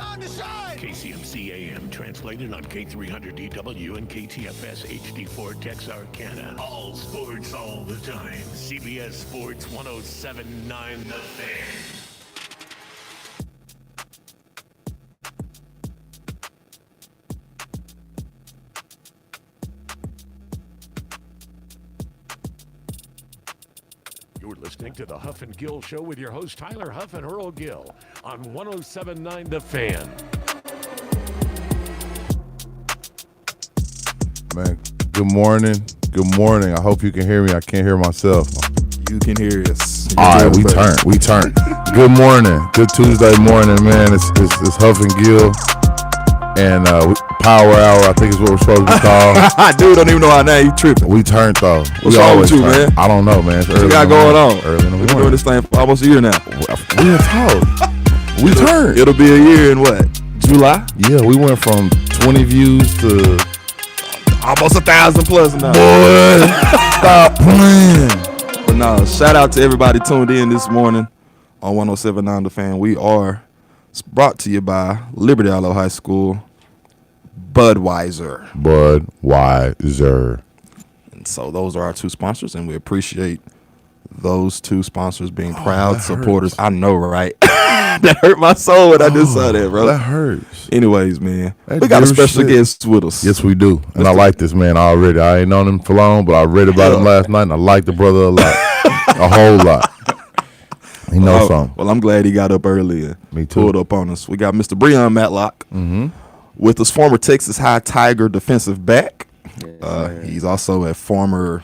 time to shine. KCMC AM translated on K300DW and KTFS HD4 Texarkana. All sports all the time. CBS Sports 107.9 The Fan. You're listening to the Houff and Gill Show with your hosts Tyler Houff and Earl Gill on 107.9 The Fan. Man, good morning. Good morning. I hope you can hear me. I can't hear myself. You can hear us. All right, we turn. Good morning. Good Tuesday morning, man. It's Houff and Gill. And Power Hour, I think is what we're supposed to be called. Dude, don't even know our name. You tripping. We turned, though. What's wrong with you, man? I don't know, man. It's early What you got going on? Early in the morning. We've been doing this thing for almost a year now. We didn't talk. We turned. It'll be a year in what? July? Yeah, we went from 20 views to Almost 1,000 plus now. boy, stop playing. But no, shout out to everybody tuned in this morning on 107.9 The Fan. We are brought to you by Liberty Allo High School, Budweiser. And so those are our two sponsors, and we appreciate those two sponsors being proud supporters. I know, right? That hurt my soul when I just saw that, bro. That hurts. Anyways, man, That we got a dear special shit. guest with us. Yes, we do. And I like this man already. I ain't known him for long, but I read about him last night, and I like the brother a lot. A whole lot. He knows something. Well, I'm glad he got up early and Me too. pulled up on us. We got Mr. Breon Matlock with us, former Texas High Tiger defensive back. He's also a former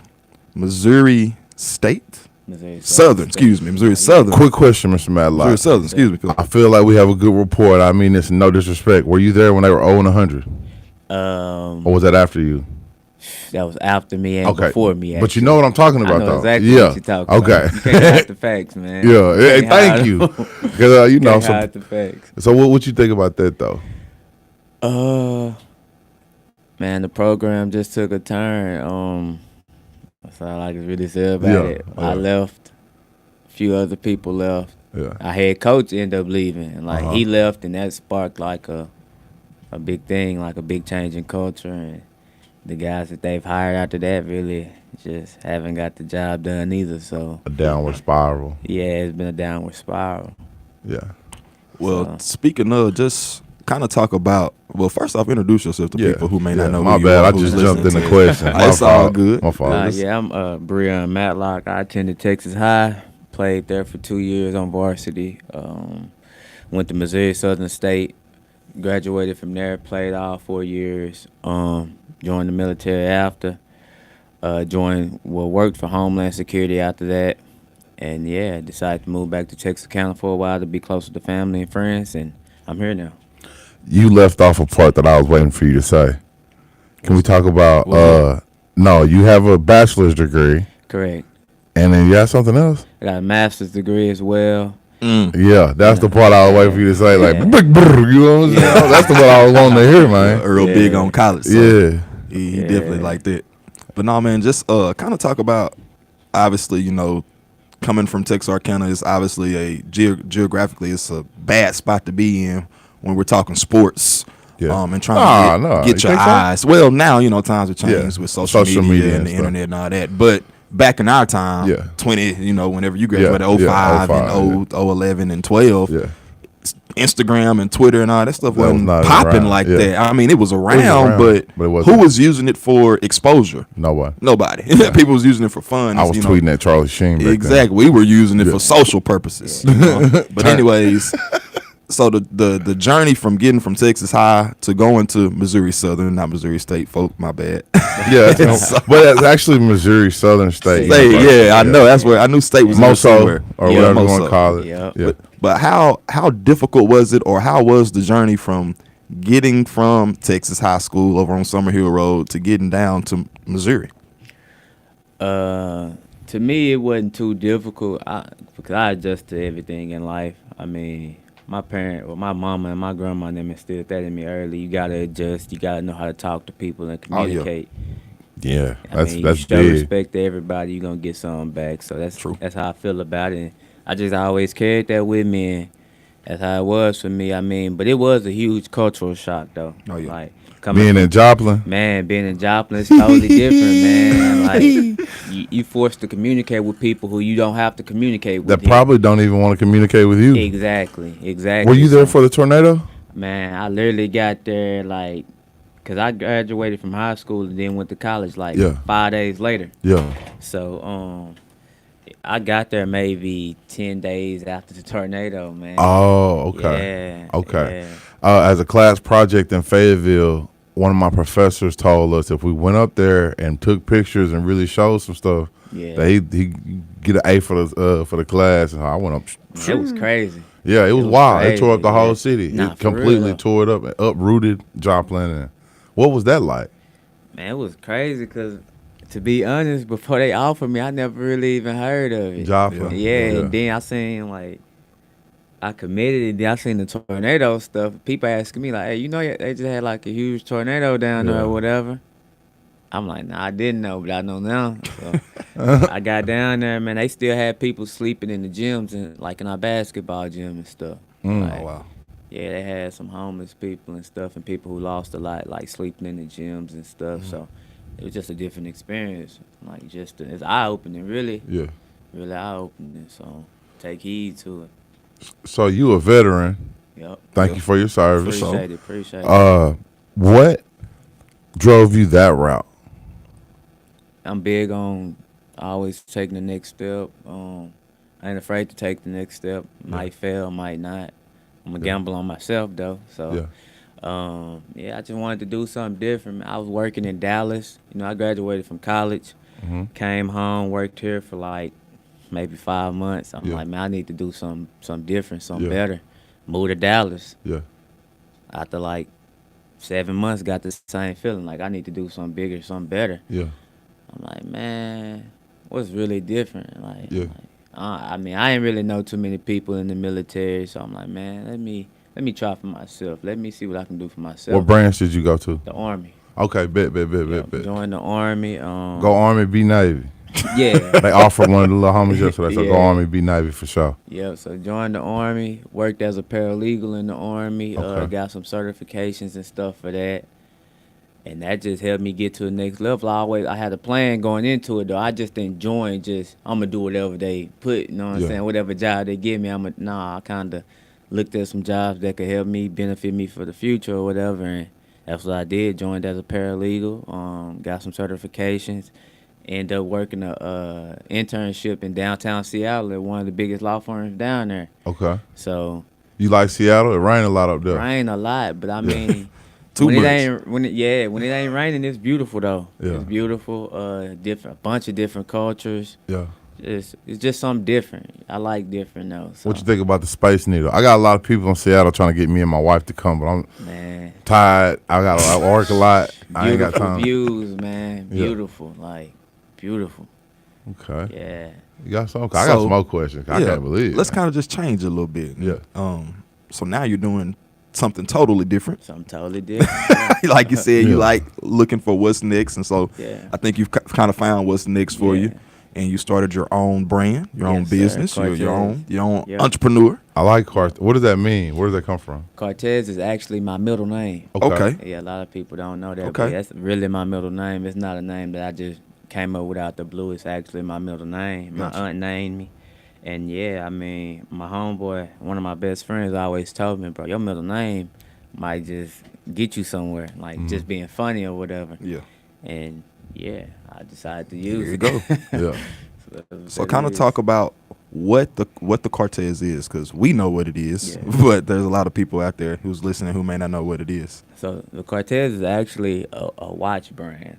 Missouri State. Missouri Southern. Quick question, Mr. Matlock. Missouri Southern, excuse me. I feel like we have a good rapport. I mean this in no disrespect. Were you there when they were 0 and 100? Or was that after you? That was after me and before me. Actually. But you know what I'm talking about, I know though. exactly Yeah. what you're talking Okay. about. You can't hide the facts, man. Yeah. Hey, thank you. Because you know, Can't hide the facts. so what you think about that though? Man, the program just took a turn. That's all I can really say about it. I left. A few other people left. Yeah. Our head coach ended up leaving. And like he left, and that sparked like a big thing, like a big change in culture. And the guys that they've hired after that really just haven't got the job done either. So A downward spiral. yeah, it's been a downward spiral. Yeah. Well, speaking of, just kind of talk about, well, first off, introduce yourself to people who may not know My who you bad. are, I who's just jumped in listening the to question. My It's all fault. good. My fault. Yeah, I'm Breon Matlock. I attended Texas High, played there for 2 years on varsity. Went to Missouri Southern State, graduated from there, played all 4 years. Joined the military after. Worked for Homeland Security after that. And yeah, decided to move back to Texarkana for a while to be closer to family and friends, and I'm here now. You left off a part that I was waiting for you to say. Can we talk about no, you have a bachelor's degree. Correct. And then you have something else? I got a master's degree as well. Yeah, that's the part I was waiting for you to say. Like, Yeah. you know what I'm saying? That's the part I was wanting to hear, man. Earl big on college. So Yeah. he definitely liked it. But no, man, just kind of talk about, obviously, you know, coming from Texarkana is obviously a geographically it's a bad spot to be in when we're talking sports. Yeah. And trying to get You your think so? eyes. Well, now, you know, times have changed with social media and the stuff. internet and all that. But back in our time, 20, you know, whenever you graduated, 05 and 011 and 12, Instagram and Twitter and all that stuff wasn't popping like that. I mean, it was around, but who was using it for exposure? Nobody. People was using it for fun. I was tweeting at Charlie Sheen back exactly. We were using it for social purposes. You know? But anyways, so the journey from getting from Texas High to going to Missouri Southern, not Missouri State, folk, my bad. But it's actually Missouri Southern State. I know. That's where I knew State was somewhere. Or whatever you want to call it. Yeah. But how difficult was it, or how was the journey from getting from Texas High School over on Summer Hill Road to getting down to Missouri? To me, it wasn't too difficult because I adjusted to everything in life. I mean, my mama and my grandma and them instilled that in me early. You gotta adjust. You gotta know how to talk to people and communicate. Yeah, that's big. You show respect to everybody, you're gonna get something back. So that's true. That's how I feel about it. And I just always carried that with me. And That's how it was for me. I mean, but it was a huge cultural shock, though. Oh, yeah. Like being in Joplin, man, being in Joplin is totally different, man. Like you forced to communicate with people who you don't have to communicate with. That probably don't even want to communicate with you. Exactly. Were you there for the tornado? Man, I literally got there like, cause I graduated from high school and then went to college like 5 days later. Yeah. So I got there maybe 10 days after the tornado, man. Oh, okay. Yeah. Okay. Yeah. As a class project in Fayetteville, one of my professors told us if we went up there and took pictures and really showed some stuff, that he'd get an A for the class. And I went up. It was crazy. Yeah, it was wild. Crazy. It tore up the whole city. Nah, it completely tore it up and uprooted Joplin. And what was that like? Man, it was crazy because, to be honest, before they offered me, I never really even heard of it. Joplin. Yeah, and then I seen I committed it. Then I seen the tornado stuff. People asking me like, "Hey, you know they just had like a huge tornado down there or whatever." I'm like, "Nah, I didn't know, but I know now." So I got down there, man. They still had people sleeping in the gyms and like in our basketball gym and stuff. Oh wow. Yeah, they had some homeless people and stuff, and people who lost a lot, like sleeping in the gyms and stuff. So it was just a different experience. Like it's eye opening, really. Yeah. Really eye opening. So take heed to it. So you a veteran. Yep. Thank you for your service. Appreciate it. What drove you that route? I'm big on always taking the next step. I ain't afraid to take the next step. Might fail, might not. I'm a gamble on myself though. So I just wanted to do something different. I was working in Dallas. You know, I graduated from college, came home, worked here for like maybe 5 months. I'm like, man, I need to do something different, something better. Moved to Dallas. Yeah. After like 7 months, got the same feeling like I need to do something bigger, something better. Yeah. I'm like, man, what's really different? I mean, I ain't really know too many people in the military, so I'm like, man, let me try for myself. Let me see what I can do for myself. What branch did you go to? The Army. Okay, bet. Join the Army. Go Army, be Navy. Yeah. They offered one of the little homies yesterday, so go Army, be Navy for sure. Yeah, so joined the Army, worked as a paralegal in the Army, got some certifications and stuff for that. And that just helped me get to the next level. I had a plan going into it, though. I just didn't join, I'm going to do whatever they put, you know what I'm saying? Whatever job they give me, I kind of looked at some jobs that could help me, benefit me for the future or whatever, and that's what I did. Joined as a paralegal, got some certifications, ended up working a internship in downtown Seattle at one of the biggest law firms down there. Okay. So. You like Seattle? It rained a lot up there. Rained a lot, but I mean. When it ain't raining, it's beautiful though. Yeah. It's beautiful. A bunch of different cultures. Yeah. It's just something different. I like different though. So. What you think about the Space Needle? I got a lot of people in Seattle trying to get me and my wife to come, but I'm tired. I work a lot. I ain't got time. Beautiful views, man. Beautiful, beautiful. Okay. Yeah. You got some? I got some more questions. I can't believe it. Let's kind of just change a little bit. Yeah. So now you're doing something totally different. Something totally different. Like you said, you like looking for what's next, and so I think you've kind of found what's next for you, and you started your own brand, your own business, your own entrepreneur. I like Cortez. What does that mean? Where does that come from? Cortez is actually my middle name. Okay. Yeah, a lot of people don't know that. But that's really my middle name. It's not a name that I just came up with out the blue. It's actually my middle name. My aunt named me. And I mean, my homeboy, one of my best friends, always told me, bro, your middle name might just get you somewhere, just being funny or whatever. Yeah. And I decided to use it. There you go. Yeah. So kind of talk about what the Cortez is, because we know what it is, but there's a lot of people out there who's listening who may not know what it is. So the Cortez is actually a watch brand.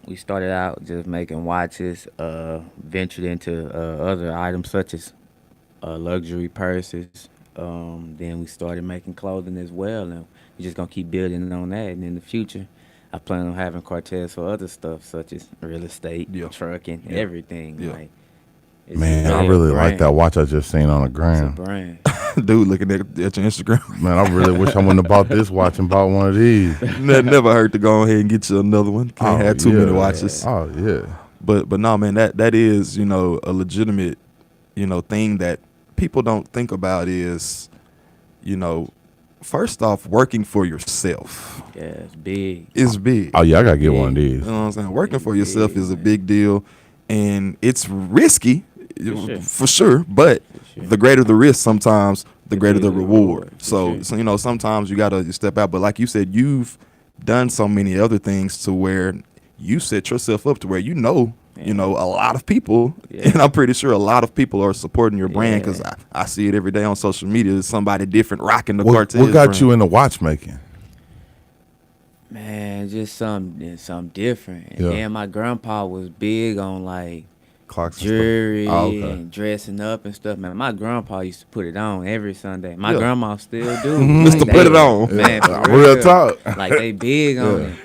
We started out just making watches, ventured into other items such as luxury purses. Then we started making clothing as well, and we're just gonna keep building on that. And in the future, I plan on having Cortez for other stuff such as real estate, trucking, everything. Yeah. Man, I really like that watch I just seen on the gram. It's a brand. Dude, looking at your Instagram. Man, I really wish I wouldn't have bought this watch and bought one of these. Never hurt to go ahead and get you another one. Can't have too many watches. Oh, yeah. But no, man, that is, a legitimate, thing that people don't think about is you know, first off, working for yourself. Yeah, it's big. It's big. Oh yeah, I gotta get one of these. You know what I'm saying? Working for yourself is a big deal, and it's risky, for sure. But the greater the risk, sometimes the greater the reward. So you know, sometimes you gotta step out. But like you said, you've done so many other things to where you set yourself up to where you know, a lot of people, and I'm pretty sure a lot of people are supporting your brand because I see it every day on social media. There's somebody different rocking the Cortez. What got brand. you into watchmaking? Man, just something different. And then my grandpa was big on like Clocks jewelry and dressing up and stuff. Man, my grandpa used to put it on every Sunday. My grandma still do. Used to put it on. Man, real talk. Like they big on it.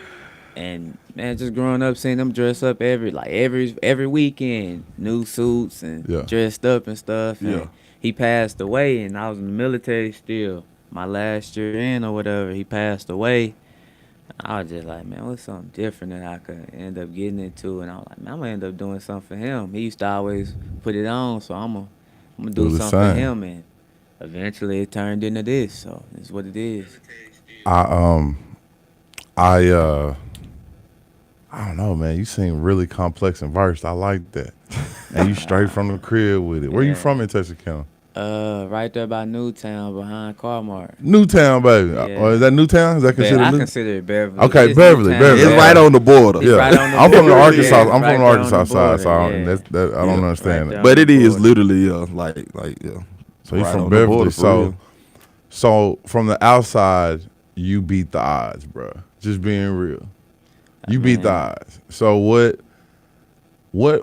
And man, just growing up, seeing them dress up every weekend, new suits and dressed up and stuff. And he passed away, and I was in the military still. My last year in or whatever, he passed away. I was just like, man, what's something different that I could end up getting into? And I was like, man, I'm gonna end up doing something for him. He used to always put it on, so I'm gonna do something for him. And eventually, it turned into this. So it's what it is. I don't know, man. You seem really complex and versed. I like that. And you straight from the crib with it. Where you from in Texarkana? Right there by Newtown, behind Carmart. Newtown, baby. Or is that Newtown? Is that considered? I consider it Beverly. Okay, it's Beverly. It's right on the border. Right on the I'm from the border. Arkansas. Yeah, I'm from the Arkansas side, so I yeah. don't understand Right that. But it is literally So you right from on the Beverly. border, for real. So from the outside, you beat the odds, bro. Just being real. You beat the odds. So what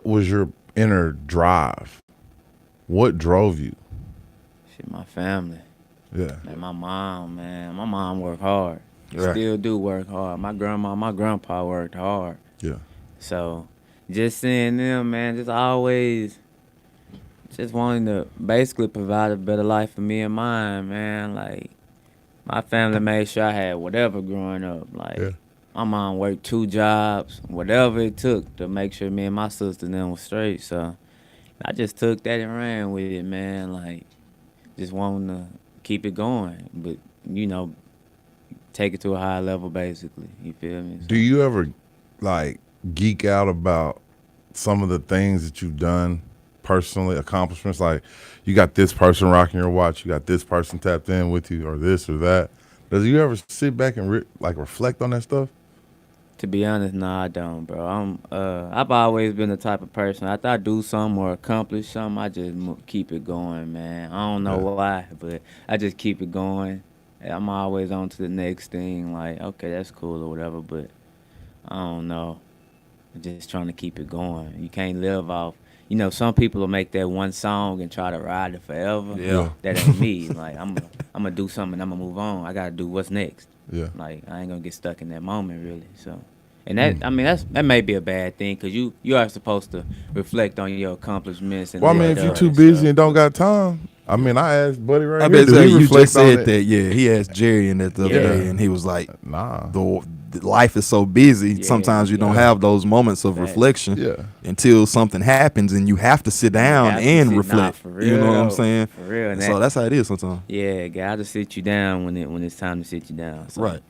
was your inner drive? What drove you? Shit, my family. Yeah. Man, my mom worked hard. Right. Still do work hard. My grandma, my grandpa worked hard. Yeah. So just seeing them, man, just always just wanting to basically provide a better life for me and mine, man. Like, my family made sure I had whatever growing up. Like, my mom worked 2 jobs, whatever it took to make sure me and my sister and them was straight. So I just took that and ran with it, man. Like, just wanting to keep it going, but, take it to a higher level, basically. You feel me? So, do you ever, like, geek out about some of the things that you've done personally, accomplishments? Like, you got this person rocking your watch, you got this person tapped in with you, or this or that. Does you ever sit back and reflect on that stuff? To be honest, no, I don't, bro. I've always been the type of person. After I do something or accomplish something, I just keep it going, man. I don't know why, but I just keep it going. I'm always on to the next thing. Like, okay, that's cool or whatever, but I don't know. I'm just trying to keep it going. You can't live off. Some people will make that one song and try to ride it forever. Yeah. That ain't me. Like, I'm gonna do something and I'm gonna move on. I gotta do what's next. Yeah. Like, I ain't gonna get stuck in that moment, really. So, and that may be a bad thing, because you are supposed to reflect on your accomplishments. And if you're too busy and don't got time, I asked Buddy right I here. bet you just said that. Yeah, he asked Jerry in that the other day, and he was like, "Nah, the life is so busy. Sometimes you don't have those moments of reflection until something happens, and you have to sit down and reflect. For real, you know what I'm saying? For real. And so that's how it is sometimes. Yeah, gotta sit you down when it's time to sit you down. So, right.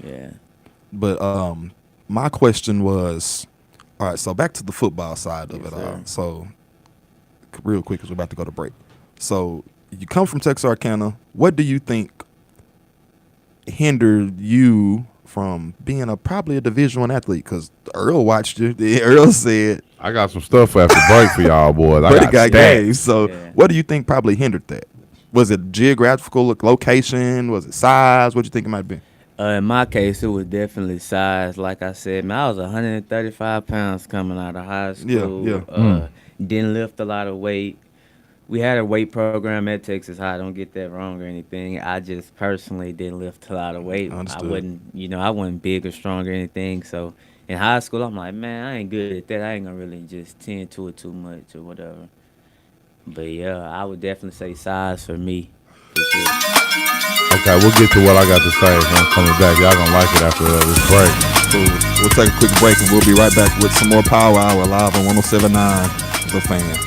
Yeah. But my question was, all right. So back to the football side of it all. So real quick, because we're about to go to break. So you come from Texarkana. What do you think hindered you from being probably a Division I athlete? Because Earl watched you. Earl said, I got some stuff after break for y'all boys. I got games. So what do you think probably hindered that? Was it geographical location? Was it size? What do you think it might be? In my case, it was definitely size. Like I said, man, I was 135 pounds coming out of high school. Didn't lift a lot of weight. We had a weight program at Texas High. Don't get that wrong or anything. I just personally didn't lift a lot of weight. Understood. I wasn't big or strong or anything. So in high school, I'm like, man, I ain't good at that. I ain't gonna really just tend to it too much or whatever. But yeah, I would definitely say size for me. For sure. Okay, we'll get to what I got to say when I'm coming back. Y'all gonna like it after this break. Cool. We'll take a quick break and we'll be right back with some more Power Hour live on 107.9 The Fan.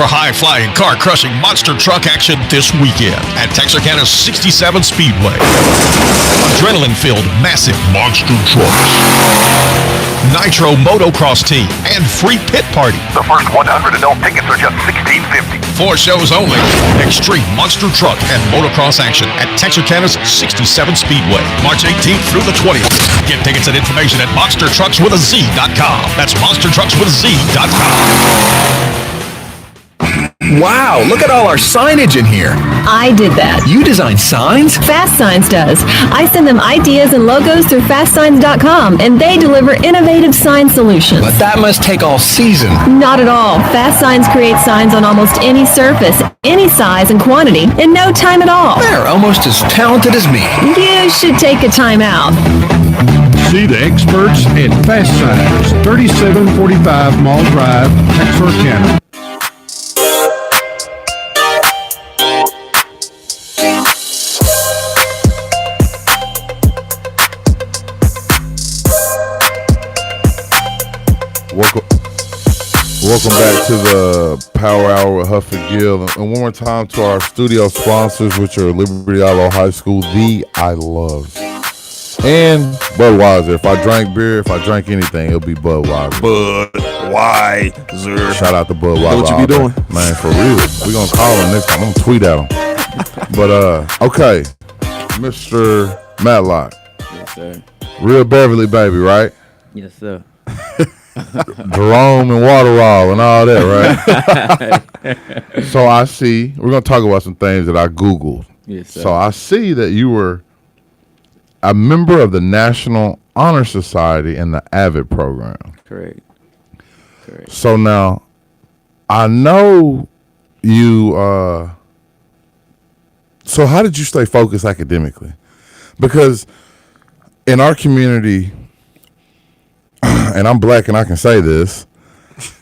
for high-flying, car-crushing monster truck action this weekend at Texarkana's 67 Speedway. Adrenaline-filled, massive monster trucks. Nitro motocross team and free pit party. The first 100 adult tickets are just $16.50. 4 shows only. Extreme monster truck and motocross action at Texarkana's 67 Speedway, March 18th through the 20th. Get tickets and information at monstertruckswithaz.com. That's monstertruckswithaz.com. Wow, look at all our signage in here. I did that. You design signs? Fast Signs does. I send them ideas and logos through fastsigns.com, and they deliver innovative sign solutions. But that must take all season. Not at all. Fast Signs create signs on almost any surface, any size and quantity, in no time at all. They're almost as talented as me. You should take a time out. See the experts at Fast Signs, 3745 Mall Drive, Texarkana. Welcome back to the Power Hour with Houff and Gill. And one more time to our studio sponsors, which are Liberty Isle High School, the I Loves, and Budweiser. If I drank beer, if I drank anything, it'll be Budweiser. Budweiser. Shout out to Budweiser. What you be doing? Man, for real. We're going to call him next time. I'm going to tweet at him. But, okay. Mr. Matlock. Yes, sir. Real Beverly baby, right? Yes, sir. Jerome and Waterall and all that, right? So I see, we're going to talk about some things that I Googled. Yes, sir. So I see that you were a member of the National Honor Society and the AVID program. Correct. So now, I know you, so how did you stay focused academically? Because in our community, and I'm black and I can say this,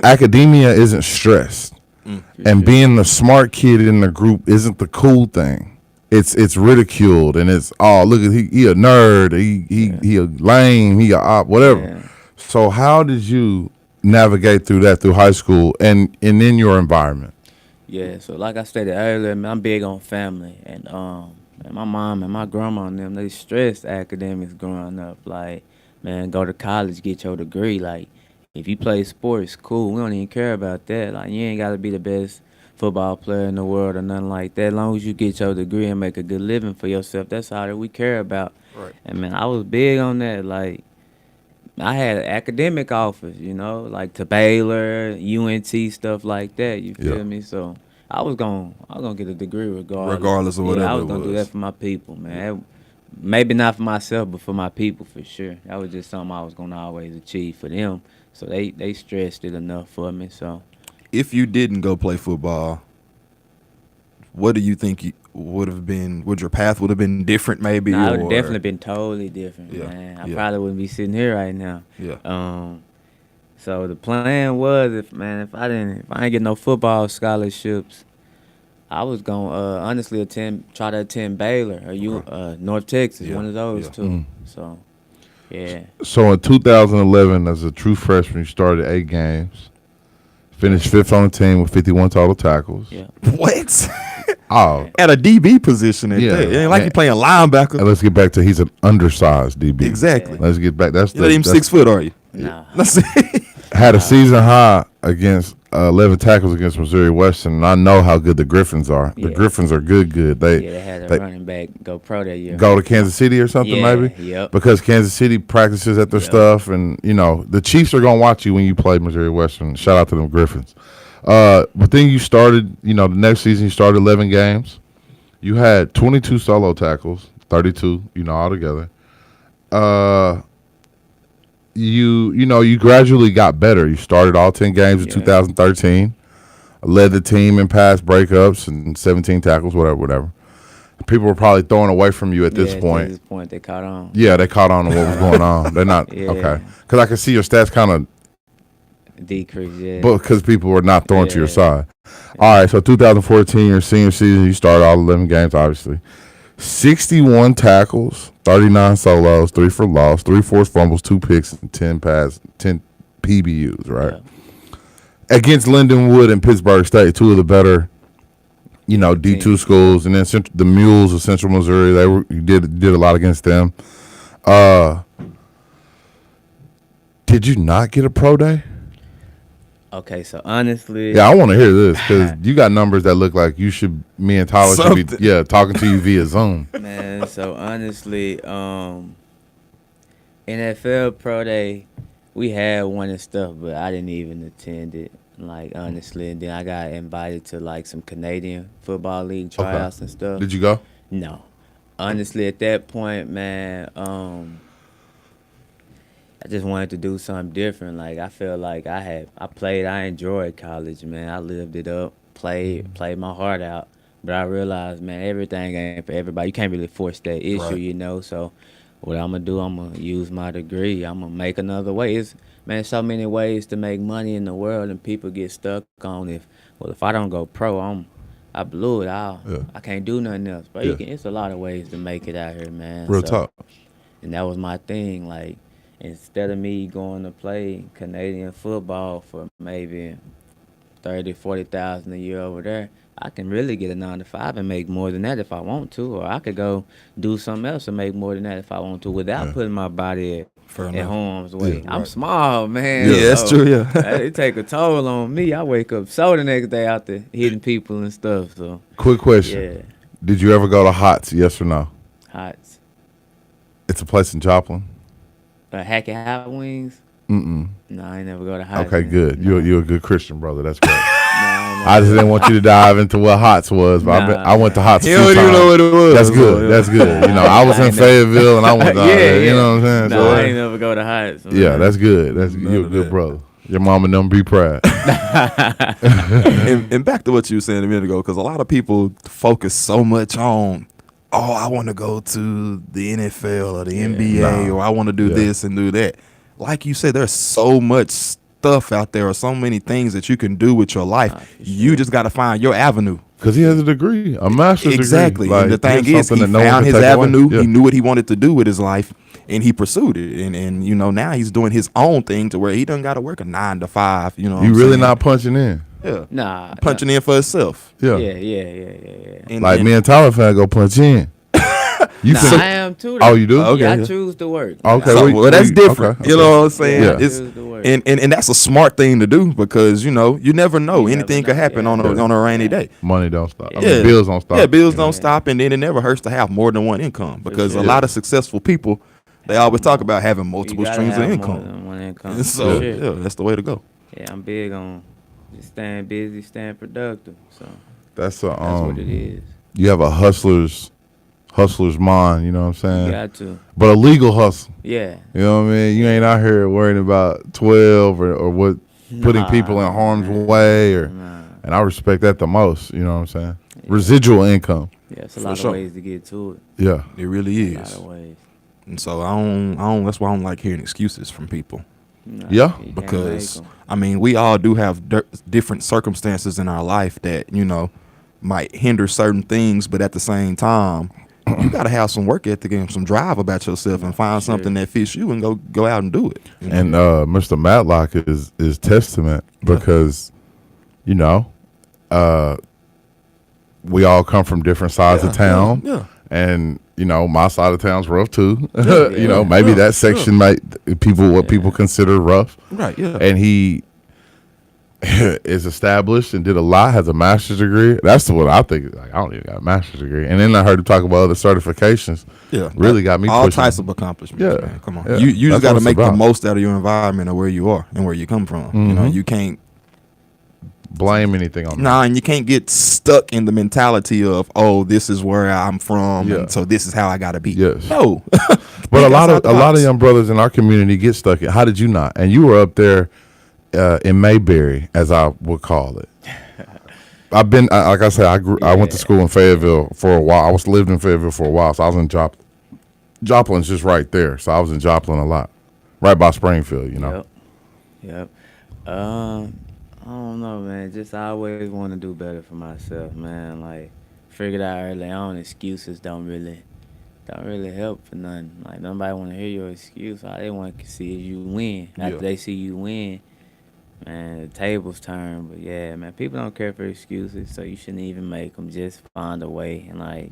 academia isn't stressed. And being the smart kid in the group isn't the cool thing. It's ridiculed and it's, oh, look at he a nerd, he a lame, he a op, whatever. Yeah. So how did you navigate through that through high school and in your environment? Yeah, so like I stated earlier, man, I'm big on family, and my mom and my grandma and them, they stressed academics growing up. Like, man, go to college, get your degree. Like, if you play sports, cool. We don't even care about that. Like, you ain't got to be the best football player in the world or nothing like that. As long as you get your degree and make a good living for yourself, that's all that we care about. Right. And, man, I was big on that. Like, I had academic offers, you know, like to Baylor, UNT, stuff like that. You feel me? So I was gonna get a degree regardless of whatever I was gonna do that for my people, man. Maybe not for myself, but for my people for sure. That was just something I was gonna always achieve for them. So they stressed it enough for me. So if you didn't go play football, what do you think would have been? Would your path would have been different? Maybe. Nah, it would have definitely been totally different, man. I probably wouldn't be sitting here right now. Yeah. So the plan was, if I didn't get no football scholarships, I was gonna honestly try to attend Baylor or North Texas, one of those two. So, yeah. So in 2011, as a true freshman, you started 8 games, finished 5th on the team with 51 total tackles. Yeah. What? Oh, at a DB position. It ain't like you playing linebacker. And let's get back to he's an undersized DB. Exactly. Let's get back. You're not even 6 foot, are you? Nah. Had a season high against 11 tackles against Missouri Western, and I know how good the Griffins are. The Griffins are good. They had a running back go pro that year. Go to Kansas City or something, maybe? Yep. Because Kansas City practices at their stuff, and, you know, the Chiefs are going to watch you when you play Missouri Western. Shout out to them Griffins. But then you started, the next season you started 11 games. You had 22 solo tackles, 32, altogether. You gradually got better. You started all 10 games in 2013, led the team in pass breakups and 17 tackles, whatever. People were probably throwing away from you at this point. At this point, they caught on. Yeah, they caught on to what was going on. They're not okay because I can see your stats kind of decrease, but because people were not throwing to your side. All right, so 2014, your senior season, you started all 11 games, obviously. 61 tackles, 39 solos, 3 for loss, 3 forced fumbles, 2 picks, and 10 PBUs, right? against Lindenwood and Pittsburgh State, two of the better, D2 schools, and then the Mules of Central Missouri. You did a lot against them. Did you not get a pro day? Okay, so honestly, I want to hear this because you got numbers that look like me and Tyler should be talking to you via Zoom. Man, so honestly, NFL pro day, we had one and stuff, but I didn't even attend it. Like honestly, and then I got invited to like some Canadian Football League tryouts and stuff. Did you go? No, honestly, at that point, man, I just wanted to do something different. Like I felt like I enjoyed college, man. I lived it up, played my heart out. But I realized, man, everything ain't for everybody. You can't really force that issue, right. So what I'm gonna do, I'm gonna use my degree. I'm gonna make another way. Man, so many ways to make money in the world, and people get stuck on if I don't go pro, I blew it. I can't do nothing else. But it's a lot of ways to make it out here, man. Real talk. And that was my thing, like. Instead of me going to play Canadian football for maybe $30,000-$40,000 a year over there, I can really get a 9-to-5 and make more than that if I want to, or I could go do something else and make more than that if I want to without putting my body at harm's way. I'm small, man. Yeah, that's true. Yeah, it take a toll on me. I wake up sore the next day out there hitting people and stuff. So, quick question: did you ever go to Hots? Yes or no? Hots. It's a place in Joplin. Hackett Hot Wings? No, I ain't never go to Hots. Okay, good. No. You're a good Christian, brother. That's great. I just didn't want you to dive into what Hots was, but I went to Hots. You don't even know what it was. That's good. That's good. I was in Fayetteville, and I went to you know what I'm saying? No, I ain't never go to Hots. Yeah, that's good. You're a good brother. Your mama and them be proud. and back to what you were saying a minute ago, because a lot of people focus so much on, I want to go to the NFL or the NBA, or I want to do this and do that. Like you said, there's so much stuff out there, or so many things that you can do with your life. You just got to find your avenue. Because he has a degree, a master's exactly. degree. And the thing is, he found his avenue. He knew what he wanted to do with his life, and he pursued it. And now he's doing his own thing to where he doesn't got to work a 9-to-5. You really not punching in. Yeah. Nah. Punching in for himself. Yeah. And my Tyler fan go punch in. I am too. Oh, you do? Okay. I choose to work. Okay. Well, that's different. Okay. You know what I'm saying? Yeah. And that's a smart thing to do, because, you never know. Anything could happen on a rainy day. Money don't stop. Bills don't stop. Yeah, bills don't stop. And then it never hurts to have more than one income, because a lot of successful people, they always talk about having multiple streams of income. More than one income. So, that's the way to go. Yeah, I'm big on just staying busy, staying productive. So that's what it is. You have a hustler's mind, you know what I'm saying? You got to. But a legal hustle. Yeah. You know what I mean? You ain't out here worrying about 12 or what putting people in harm's way and I respect that the most, you know what I'm saying? Yeah. Residual income. Yeah, it's a lot of ways to get to it. Yeah. It really is. A lot of ways. And so I don't that's why I don't like hearing excuses from people. No, because we all do have different circumstances in our life that, might hinder certain things, but at the same time, you got to have some work ethic and some drive about yourself and find something that fits you and go out and do it. And Mr. Matlock is testament, because we all come from different sides of town. Yeah. And my side of town's rough too. Maybe that section people consider rough. Right. Yeah. And he is established and did a lot, has a master's degree. That's what I think. Like, I don't even got a master's degree. And then I heard him talk about other certifications. Yeah, really got me all pushing. types of accomplishments. Yeah, man. Come on. Yeah. You just got to make the most out of your environment or where you are and where you come from. Mm-hmm. You can't blame anything on that. And you can't get stuck in the mentality of, this is where I'm from, and so this is how I got to be. Yes. No. But a lot of young brothers in our community get stuck. How did you not? And you were up there in Mayberry, as I would call it. I've been, like I said, I went to school in Fayetteville for a while. I lived in Fayetteville for a while, so I was in Joplin. Joplin's just right there, so I was in Joplin a lot, right by Springfield. Yep. I don't know, man. Just I always want to do better for myself, man. Like, figured out early on, excuses don't really help for nothing. Like, nobody want to hear your excuse. All they want to see is you win. After they see you win, Man, the tables turn, but yeah, man, people don't care for excuses, so you shouldn't even make them. Just find a way, and like,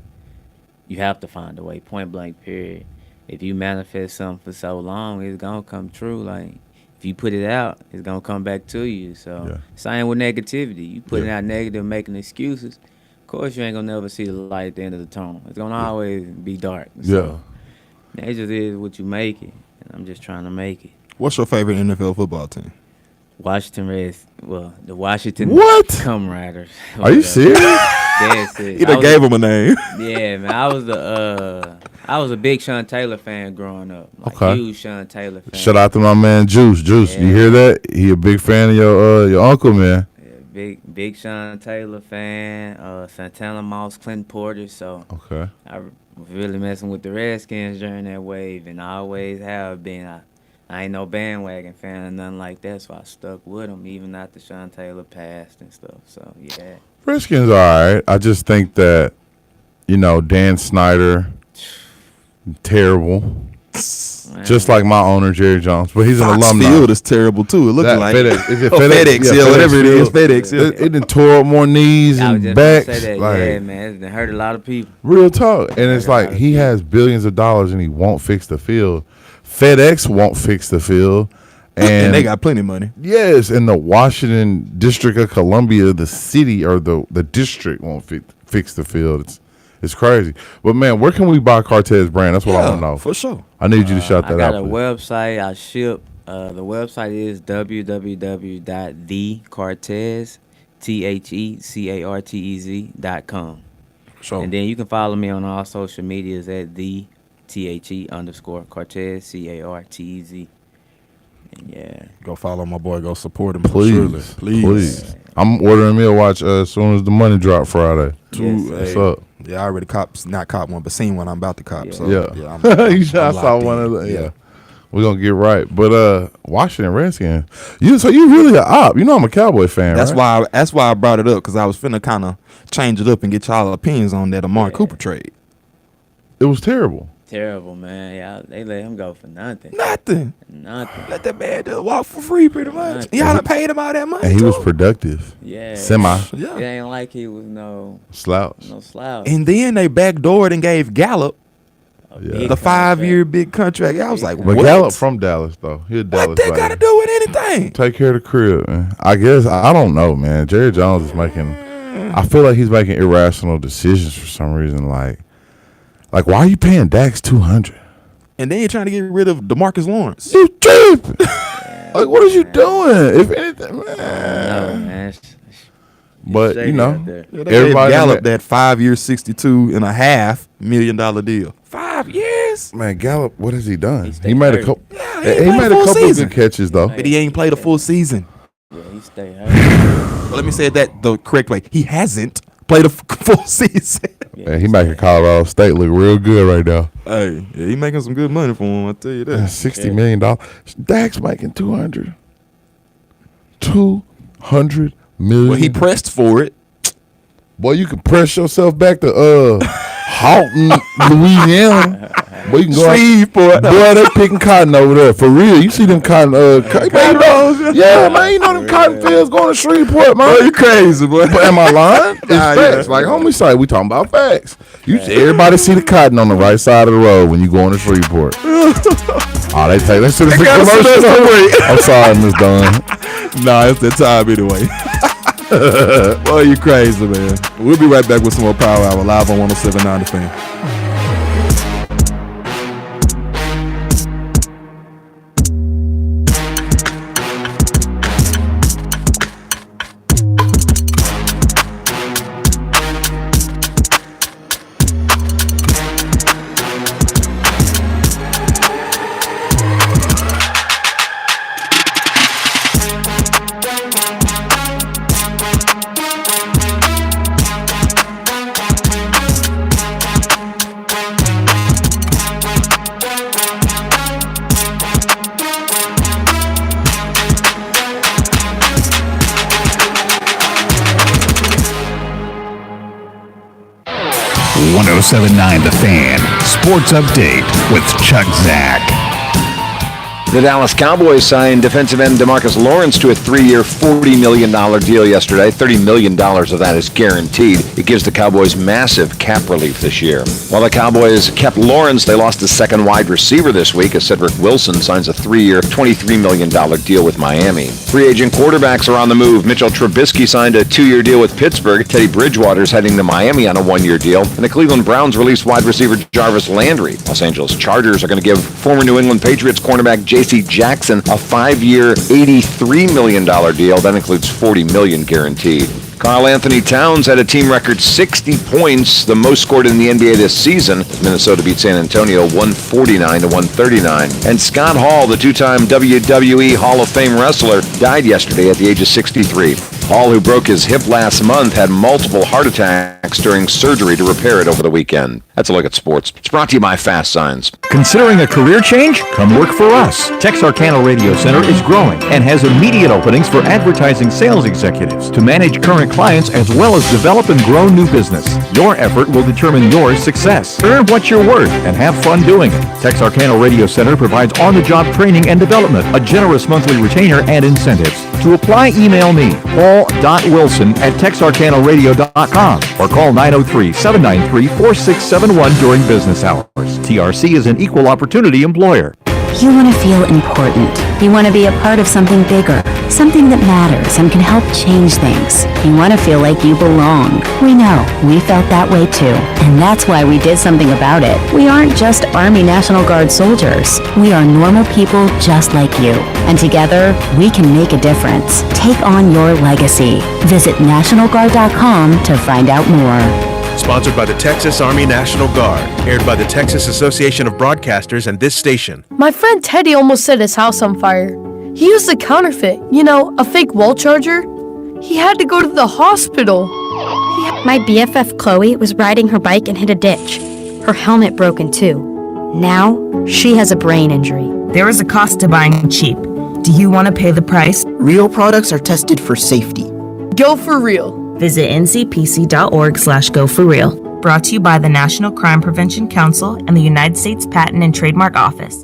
you have to find a way. Point blank, period. If you manifest something for so long, it's gonna come true. Like, if you put it out, it's gonna come back to you. So, same with negativity. You putting out negative, making excuses. Of course, you ain't gonna never see the light at the end of the tunnel. It's gonna always be dark. So, it just is what you make it, and I'm just trying to make it. What's your favorite NFL football team? Washington Reds. Well, the Washington Come Riders. Are you serious? That's it. You done gave them a name. Yeah, man. I was a big Sean Taylor fan growing up. Like, huge Sean Taylor fan. Shout out to my man Juice. Juice, you hear that? He a big fan of your uncle, man. Yeah, big Sean Taylor fan. Santana Moss, Clinton Porter. So I was really messing with the Redskins during that wave, and I always have been. I ain't no bandwagon fan or nothing like that, so I stuck with him even after Sean Taylor passed and stuff. So, yeah. Redskins are all right. I just think that, Dan Snyder, terrible. Man. Just like my owner, Jerry Jones. But he's an alumni. Field is terrible, too. It looks like FedEx. Is it FedEx? Yeah, whatever it is. FedEx. Yeah. It done tore up more knees and backs. Say that. Yeah, man. It hurt a lot of people. Real talk. And it's like he has billions of dollars and he won't fix the field. FedEx won't fix the field. And they got plenty of money. Yes, and the Washington District of Columbia, the city or the district won't fix the field. It's crazy. But, man, where can we buy Cortez brand? That's what I want to know. For sure. I need you to shout that out. I got a website. I ship. The website is www.thecartez.com. Sure. And then you can follow me on all social medias at _Cortez, CARTEZ. And yeah. Go follow my boy. Go support him. Please. I'm ordering me a watch as soon as the money drop Friday. Yes, what's up? Yeah, I already not cop one, but seen one. I'm about to cop. Yeah. So I saw one of them. Yeah. We're gonna get right. But Washington Redskins. You really a op. I'm a Cowboy fan. That's right? That's why I brought it up, because I was finna kind of change it up and get y'all opinions on that Amari Cooper trade. It was terrible. Terrible, man. Yeah, they let him go for nothing. Nothing. Let that man just walk for free, pretty much. Y'all done paid him all that money. And he was productive. Yeah. Semi. Yeah. It ain't like he was no slouch. And then they backdoored and gave Gallup the 5-year big contract. I was like, but Gallup from Dallas, though. He a Dallas What that got to do with anything? Take care of the crib, man. I guess, I don't know, man. Jerry Jones is making, I feel like he's making irrational decisions for some reason. Like why are you paying Dax $200? And then you're trying to get rid of DeMarcus Lawrence. You tripping. Like, what are you doing? If anything, man. No, man. But, everybody Gallup that 5-year, $62.5 million deal. 5 years? Man, Gallup, what has he done? He made a couple. He made a couple of good catches, though. But he ain't played a full season. Yeah, he stayed hurt. Well, let me say that the correct way. He hasn't played a full season. Yeah, he making Colorado State look real good right now. Hey, he making some good money for him, I tell you that. $60 million. Dak's making $200 million. Well, he pressed for it. Boy, you can press yourself back to Houghton, Louisiana. Boy, you can go boy, they picking cotton over there. For real. You see them cotton yeah, man, them cotton fields going to Shreveport, man. Boy, you crazy, boy. But am I lying? It's facts. Like homie site, we talking about facts. Everybody see the cotton on the right side of the road when you go into Shreveport. They take that shit as a commercial. I'm sorry, Miss Dunn. Nah, it's that time anyway. Boy, you crazy, man. We'll be right back with some more Power Hour live on 107.9 The Fan. 107.9 The Fan. Sports Update with Chuck Zach. The Dallas Cowboys signed defensive end DeMarcus Lawrence to a 3-year, $40 million deal yesterday. $30 million of that is guaranteed. It gives the Cowboys massive cap relief this year. While the Cowboys kept Lawrence, they lost a second wide receiver this week as Cedric Wilson signs a 3-year, $23 million deal with Miami. Free agent quarterbacks are on the move. Mitchell Trubisky signed a 2-year deal with Pittsburgh. Teddy Bridgewater's heading to Miami on a 1-year deal. And the Cleveland Browns released wide receiver Jarvis Landry. Los Angeles Chargers are going to give former New England Patriots cornerback J.C. Jackson a 5-year, $83 million deal. That includes $40 million guaranteed. Karl Anthony Towns had a team record 60 points, the most scored in the NBA this season. Minnesota beat San Antonio 149-139. And Scott Hall, the two-time WWE Hall of Fame wrestler, died yesterday at the age of 63. Hall, who broke his hip last month, had multiple heart attacks during surgery to repair it over the weekend. That's a look at sports. It's brought to you by Fast Signs. Considering a career change? Come work for us. Texarkana Radio Center is growing and has immediate openings for advertising sales executives to manage current clients as well as develop and grow new business. Your effort will determine your success. Earn what you're worth and have fun doing it. Texarkana Radio Center provides on-the-job training and development, a generous monthly retainer, and incentives. To apply, email me, paul.wilson@texarkanaradio.com or call 903-793-4671 during business hours. TRC is an equal opportunity employer. You want to feel important. You want to be a part of something bigger, something that matters and can help change things. You want to feel like you belong. We know. We felt that way too. And that's why we did something about it. We aren't just Army National Guard soldiers. We are normal people just like you. And together, we can make a difference. Take on your legacy. Visit NationalGuard.com to find out more. Sponsored by the Texas Army National Guard. Aired by the Texas Association of Broadcasters and this station. My friend Teddy almost set his house on fire. He used a counterfeit, a fake wall charger. He had to go to the hospital. My BFF Chloe was riding her bike and hit a ditch. Her helmet broke in two. Now, she has a brain injury. There is a cost to buying cheap. Do you want to pay the price? Real products are tested for safety. Go for real. Visit ncpc.org/go4real. Brought to you by the National Crime Prevention Council and the United States Patent and Trademark Office.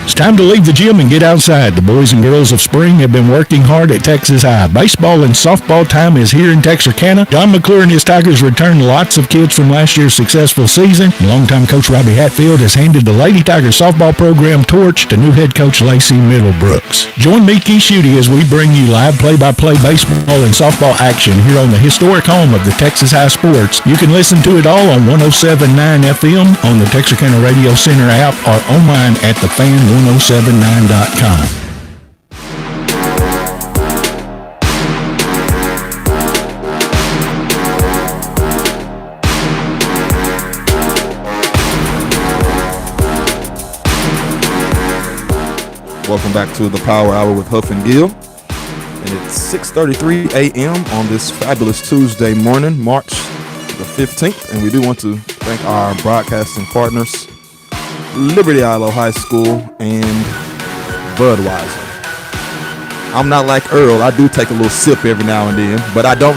It's time to leave the gym and get outside. The boys and girls of spring have been working hard at Texas High. Baseball and softball time is here in Texarkana. Don McClure and his Tigers returned lots of kids from last year's successful season. Longtime coach Robbie Hatfield has handed the Lady Tigers softball program torch to new head coach Lacey Middlebrooks. Join me, Keith Schutte, as we bring you live play-by-play baseball and softball action here on the historic home of the Texas High Sports. You can listen to it all on 107.9 FM, on the Texarkana Radio Center app, or online at thefan1079.com. Welcome back to the Power Hour with Houff and Gill. And it's 6:33 a.m. on this fabulous Tuesday morning, March the 15th. And we do want to thank our broadcasting partners, Liberty Islo High School and Budweiser. I'm not like Earl. I do take a little sip every now and then, but I don't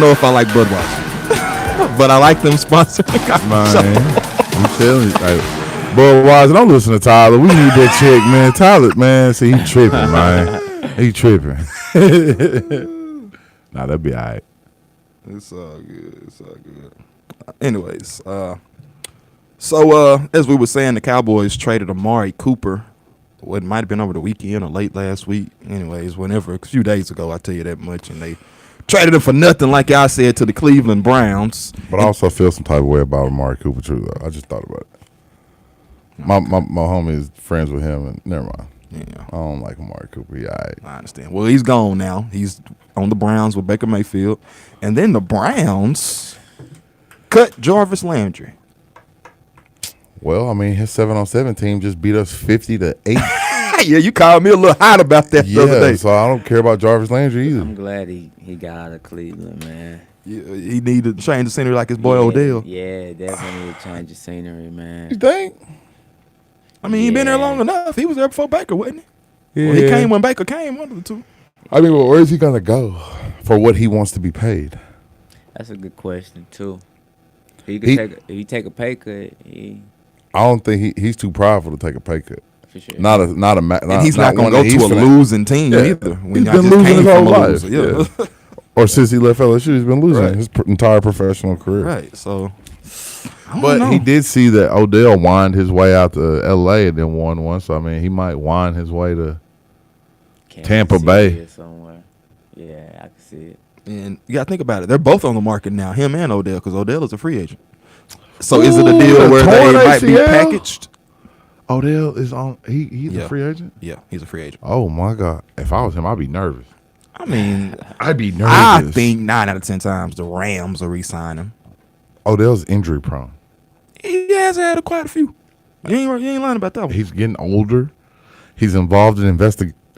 know if I like Budweiser. But I like them sponsoring our show. I'm telling you, Budweiser, don't listen to Tyler. We need that chick, man. Tyler, man, see, he tripping, man. He tripping. Nah, that'll be all right. It's all good. It's all good. Anyways, so as we were saying, the Cowboys traded Amari Cooper. It might have been over the weekend or late last week. Anyways, a few days ago, I tell you that much. And they traded him for nothing, like I said, to the Cleveland Browns. But I also feel some type of way about Amari Cooper, too, though. I just thought about it. My homie is friends with him, and never mind. Yeah. I don't like Amari Cooper. He all right. I understand. Well, he's gone now. He's on the Browns with Baker Mayfield. And then the Browns cut Jarvis Landry. Well, I mean, his 7-on-7 team just beat us 50-8. Yeah, you called me a little hot about that the other day. So I don't care about Jarvis Landry either. I'm glad he got out of Cleveland, man. Yeah, he needed to change the scenery like his boy Odell. Yeah, definitely need to change the scenery, man. You think? I mean, he been there long enough. He was there before Baker, wasn't he? Yeah. Well, he came when Baker came, one of the two. I mean, well, where is he going to go for what he wants to be paid? That's a good question, too. If he take a pay cut, I don't think he's too prideful to take a pay cut. for sure. And he's not going to go to a losing team either. He's been losing his whole life. Yeah. Or since he left LSU, he's been losing his entire professional career. Right. So, but he did see that Odell wind his way out to LA and then won one. So I mean, he might wind his way to Tampa Bay. Somewhere. Yeah, I can see it. And you got to think about it. They're both on the market now, him and Odell, because Odell is a free agent. So is it a deal where they might be packaged? Odell is on. He's a free agent. Yeah, he's a free agent. Oh my God! If I was him, I'd be nervous. I mean, I'd be nervous. I think 9 out of 10 times the Rams will re-sign him. Odell's injury prone. He has had quite a few. You ain't lying about that one. He's getting older. He's involved in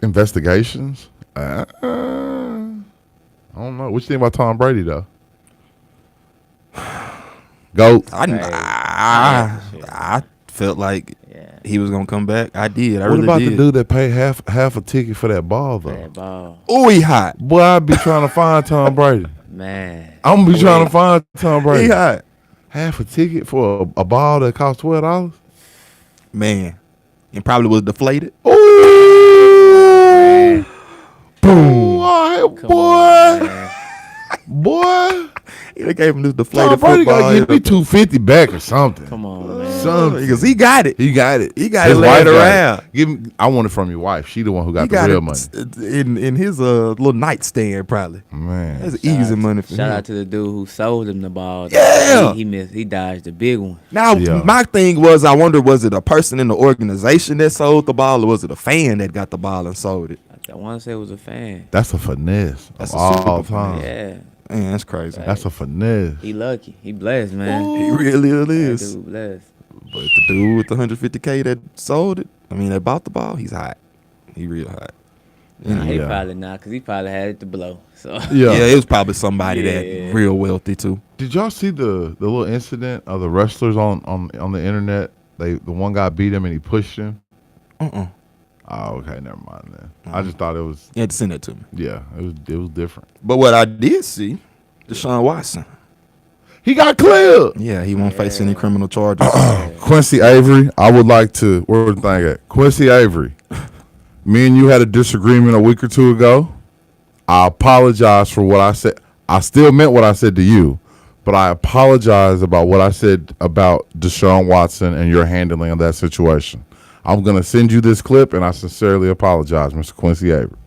investigations. I don't know. What you think about Tom Brady though? GOAT. I felt like he was gonna come back. I did. I what really about did. the dude that paid half a ticket for that ball though? That ball. Oh, he hot. Boy, I'd be trying to find Tom Brady. Man, I'm gonna be trying to find Tom Brady. He hot. Half a ticket for a ball that cost $12. Man, and probably was deflated. Ooh, boom, boy. Boy, they gave him this deflated Tom Brady football. gotta give me $250 back or something. Come on, man. Something. Because he got it. He got it. He got His it wife laid got around. it. Give me. I want it from your wife. She the one who got the real money. In his little nightstand, probably. Man, that's easy money for him. Shout out to the dude who sold him the ball. Yeah, he dodged the big one. Now my thing was, I wonder, was it a person in the organization that sold the ball, or was it a fan that got the ball and sold it? I want to say it was a fan. That's a finesse. That's of a all super time. Yeah. Man, that's crazy. That's a finesse. He lucky. He blessed, man. He really is. That dude blessed. But the dude with the $150K that sold it, that bought the ball, he's hot. He real hot. He probably not, because he probably had it to blow. So yeah, it was probably somebody that real wealthy too. Did y'all see the little incident of the wrestlers on the internet? The one guy beat him and he pushed him. Oh, okay, never mind then. I just thought it was. You had to send it to me. Yeah, it was different. But what I did see, Deshaun Watson, he got cleared. Yeah, he won't face any criminal charges. Quincy Avery, I would like to. Where the thing at? Quincy Avery, me and you had a disagreement a week or two ago. I apologize for what I said. I still meant what I said to you, but I apologize about what I said about Deshaun Watson and your handling of that situation. I'm going to send you this clip, and I sincerely apologize, Mr. Quincy Avery.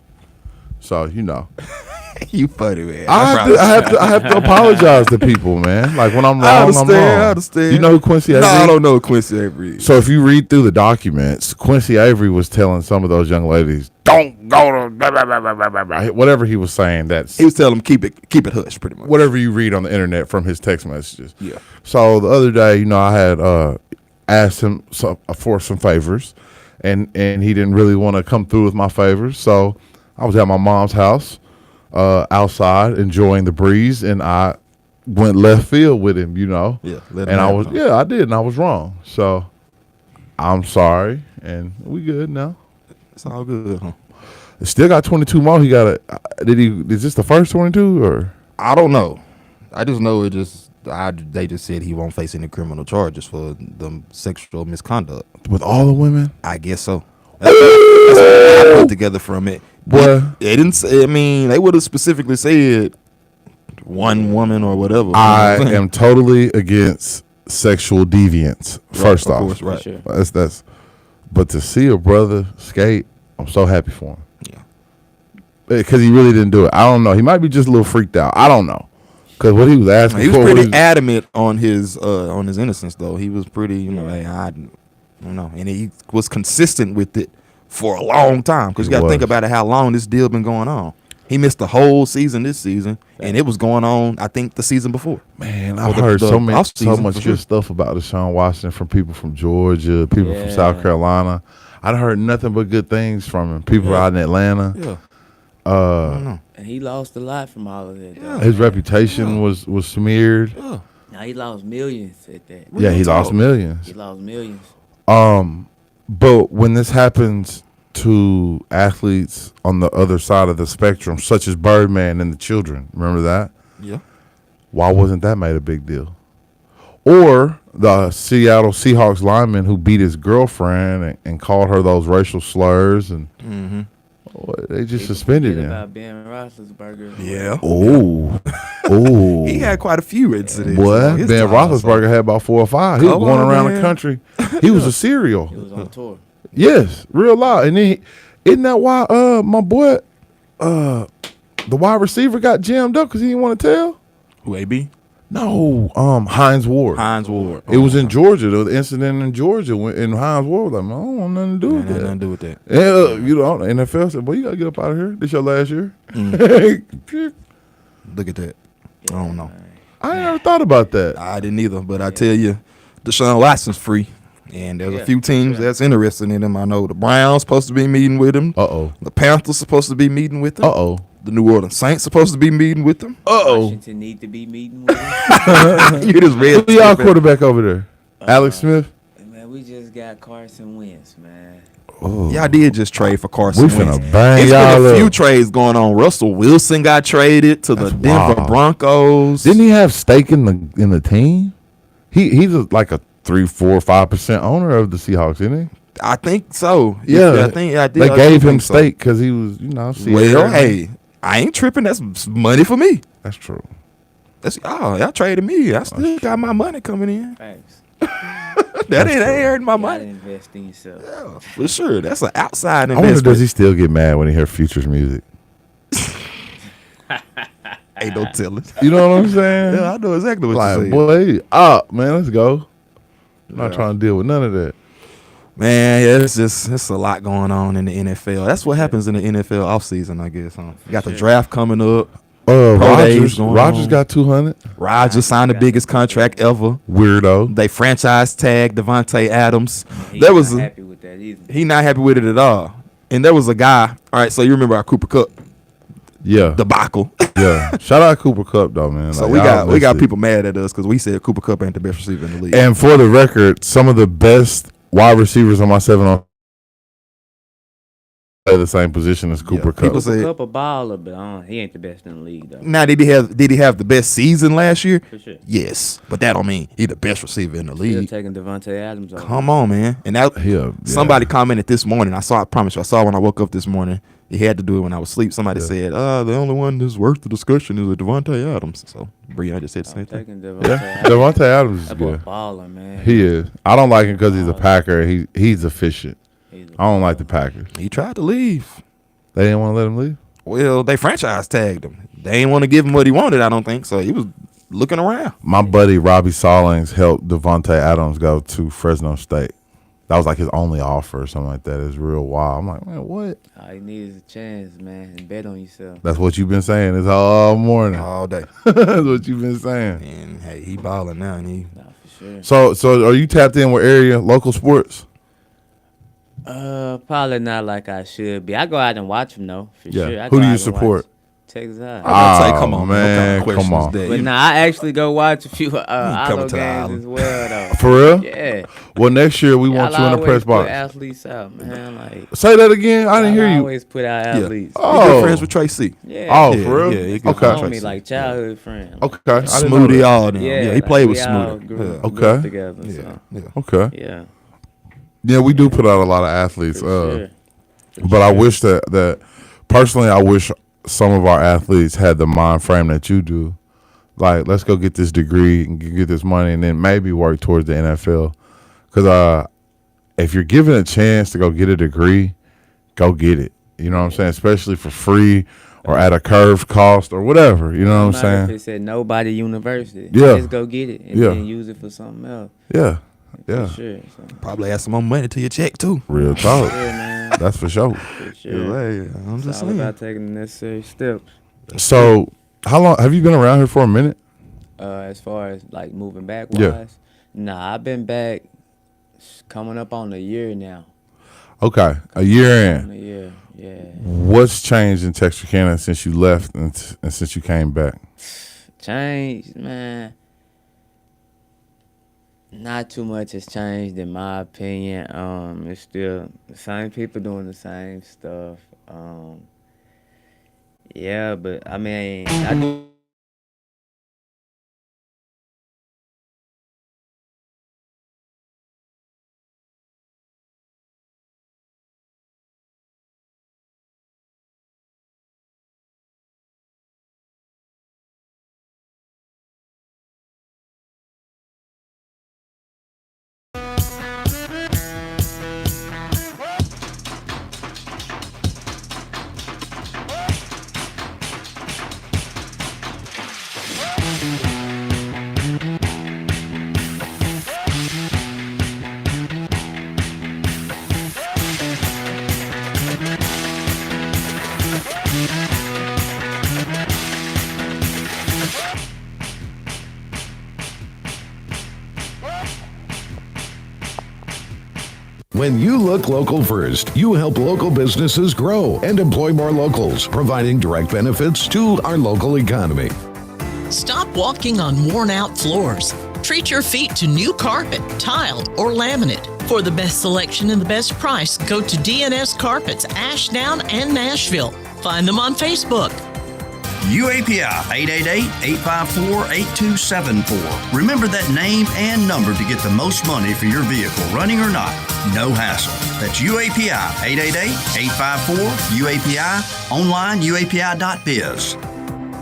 So, You funny, man. I have to apologize to people, man. Like, when I'm wrong, I'm wrong. I understand. You know who Quincy Avery is? No, I don't know who Quincy Avery is. So, if you read through the documents, Quincy Avery was telling some of those young ladies, don't go to blah, blah, blah, blah, blah, blah. Whatever he was saying. He was telling them keep it hush, pretty much. Whatever you read on the internet from his text messages. Yeah. So, the other day, I had asked him for some favors, and he didn't really want to come through with my favors. So I was at my mom's house, outside enjoying the breeze, and I went left field with him. Yeah, and I did, and I was wrong. So I'm sorry, and we good now. It's all good, huh? Still got 22 more. He got it. Is this the first 22 or? I don't know. I just know they just said he won't face any criminal charges for the sexual misconduct with all the women. I guess so. That's what I put together from it. Boy, they didn't say. I mean, they would have specifically said one woman or whatever. I am totally against sexual deviance. First off, course, right? Sure. That's. But to see a brother skate, I'm so happy for him. Yeah, because he really didn't do it. I don't know. He might be just a little freaked out. I don't know. Because what he was asking, he was pretty adamant on his innocence, though. He was pretty, hey, I don't know, and he was consistent with it for a long time. Because you got to think about it, how long this deal been going on. He missed the whole season this season, and it was going on, I think, the season before. Man, I've heard so much good stuff about Deshaun Watson from people from Georgia, people from South Carolina. I'd heard nothing but good things from him. People out in Atlanta. Yeah. And he lost a lot from all of that. Yeah. His reputation was smeared. Yeah. Now he lost millions at that. Yeah, he lost millions. He lost millions. But when this happens to athletes on the other side of the spectrum, such as Birdman and the children, remember that? Yeah. Why wasn't that made a big deal? Or the Seattle Seahawks lineman who beat his girlfriend and called her those racial slurs, and they just suspended him. About Ben Roethlisberger. Yeah. Oh. He had quite a few incidents. What? Ben Roethlisberger had about 4 or 5. He was going around the country. He was a serial. He was on tour. Yes, real loud. And then, isn't that why my boy, the wide receiver got jammed up because he didn't want to tell? Who, AB? No, Hines Ward. It was in Georgia. There was an incident in Georgia and Hines Ward was like, I don't want nothing to do with that. Nothing to do with that. Yeah, you know, the NFL said, boy, you got to get up out of here. This your last year. Look at that. I don't know. I ain't never thought about that. I didn't either, but I tell you, Deshaun Watson's free. And there's a few teams that's interested in him. I know the Browns supposed to be meeting with him. The Panthers supposed to be meeting with him. The New Orleans Saints supposed to be meeting with him. Washington need to be meeting with him. You just read. Who y'all quarterback over there? Alex Smith? Man, we just got Carson Wentz, man. Y'all did just trade for Carson We Wentz. finna bang It's y'all been a few up. trades going on. Russell Wilson got traded to the Denver wild. Broncos. Didn't he have stake in the team? He's like a 3, 4, 5% owner of the Seahawks, isn't he? I think so. Yeah, I think I did. They I gave do him think so. stake because he was, Well, Seattle. hey, I ain't tripping. That's money for me. That's true. Y'all traded me. I still got my money coming in. Thanks. that ain't hurting my money. Invest in yourself. Yeah, for sure. That's an outside I wonder, investment. does he still get mad when he hears Future's music? Ain't no telling. You know what I'm saying? Yeah, I know exactly what like, you're saying. boy, man, let's go. I'm not trying to deal with none of that. Man, yeah, it's a lot going on in the NFL. That's what happens in the NFL offseason, I guess. Huh? You got the draft coming up. Rodgers got 200. Rodgers signed the biggest contract ever. Weirdo. They franchise tagged Devontae Adams. He's not happy with that either. He not happy with it at all. And there was a guy. All right, so you remember our Cooper Kupp debacle. Yeah. Shout out Cooper Kupp though, man. So Like, we got people mad at us because we said Cooper Kupp ain't the best receiver in the league. And for the record, some of the best wide receivers on my 7 on play the same position as Cooper Kupp. People say Kupp a baller, but he ain't the best in the league though. now did he have the best season last year? For sure. Yes, but that don't mean he the best receiver in the Still league. taking Devontae Adams over. Come on, man. And that somebody commented this morning. I promise you, I saw when I woke up this morning. He had to do it when I was asleep. Somebody said, the only one that's worth the discussion is Devontae Adams. So Breon just said the same thing. Devontae Adams is That good. boy baller, man. He is. I don't like him because he's a Packer. He's efficient. I don't like the Packers. He tried to leave. They didn't want to let him leave? Well, they franchise tagged him. They didn't want to give him what he wanted, I don't think. So he was looking around. My buddy Robbie Stallings helped Devontae Adams go to Fresno State. That was like his only offer or something like that. It's real wild. I'm like, man, what? All you need is a chance, man, and bet on yourself. That's what you've been saying this all morning. All day. That's what you've been saying. And hey, he balling now. And for sure. So are you tapped in with local sports? Probably not like I should be. I go out and watch them though, for sure. I Who go do out you and support? watch Texas High. Come on, man. What kind of Come on. questions But that? I actually go watch a few Ilo to the games island. as well though. For real? Yeah. Well, next year we want Y'all you in the always press put box. athletes out, man. Like, Say that again. I didn't hear y'all you. always put out athletes. He good friends with Tracy. Yeah. Oh, for real? Yeah, he good Okay. friends with Homie, Tracy. like childhood friend. Okay. I didn't know Smoothie that. all them. Yeah, Yeah, he like, played with we all Smoothie. grew up Okay. together. Yeah. So. Yeah. Okay. Yeah. Yeah, we do put out a lot of athletes. For But I wish that personally, I wish some of our athletes had the mind frame that you do. Like, let's go get this degree and get this money and then maybe work towards the NFL. Because if you're given a chance to go get a degree, go get it. You know what I'm saying? Especially for free or at a curved cost or whatever. You know what I'm saying? If it said nobody university, Yeah. just go get it and Yeah. then use it for something else. Yeah. Yeah. For sure. So. Probably add some more money to your check too. Real talk. Yeah, man. That's for sure. For sure. Yeah, I'm It's just all saying. about taking the necessary steps. So, how long have you been around here for a minute? As far as like moving back Yeah. wise, nah, I've been back coming up on a year now. Okay. A year On a in. year, yeah. What's changed in Texarkana since you left and since you came back? Changed, man. Not too much has changed in my opinion. It's still the same people doing the same stuff. Yeah, but I mean, I do When you look local first, you help local businesses grow and employ more locals, providing direct benefits to our local economy. Stop walking on worn-out floors. Treat your feet to new carpet, tile, or laminate. For the best selection and the best price, go to DNS Carpets, Ashdown and Nashville. Find them on Facebook. UAPI 888-854-8274. Remember that name and number to get the most money for your vehicle, running or not. No hassle. That's UAPI 888-854-UAPI. Online, uapi.biz.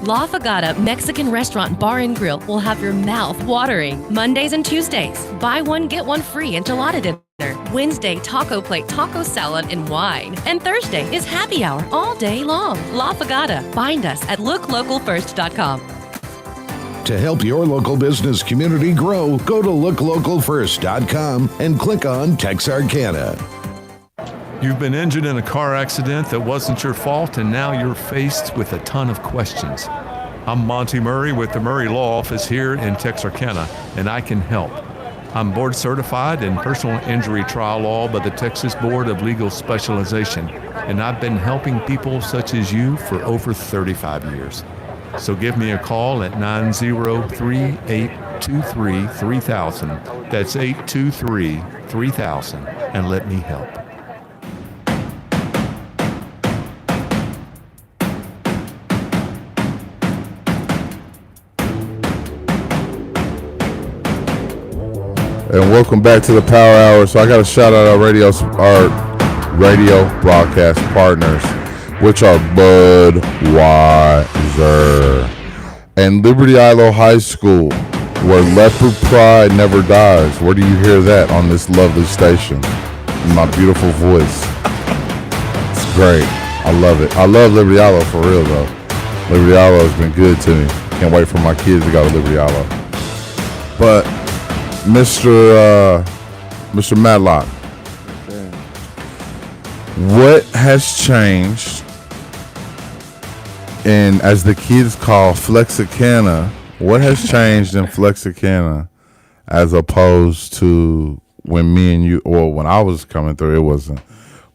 La Fogata Mexican Restaurant Bar and Grill will have your mouth watering. Mondays and Tuesdays, buy one, get one free enchilada dinner. Wednesday, taco plate, taco salad, and wine. And Thursday is happy hour all day long. La Fogata. Find us at looklocalfirst.com. To help your local business community grow, go to looklocalfirst.com and click on Texarkana. You've been injured in a car accident that wasn't your fault, and now you're faced with a ton of questions. I'm Monty Murray with the Murray Law Office here in Texarkana, and I can help. I'm board certified in personal injury trial law by the Texas Board of Legal Specialization, and I've been helping people such as you for over 35 years. So give me a call at 903-823-3000. That's 823-3000, and let me help. And welcome back to the Power Hour. So I got to shout out our radio broadcast partners, which are Budweiser and Liberty Islo High School, where leopard pride never dies. Where do you hear that on this lovely station? In my beautiful voice. It's great. I love it. I love Liberty Islo for real though. Liberty Islo has been good to me. Can't wait for my kids to go to Liberty Islo. But Mr. Matlock, what has changed in, as the kids call Flexicana, what has changed in Flexicana as opposed to when me and you, or when I was coming through, it wasn't,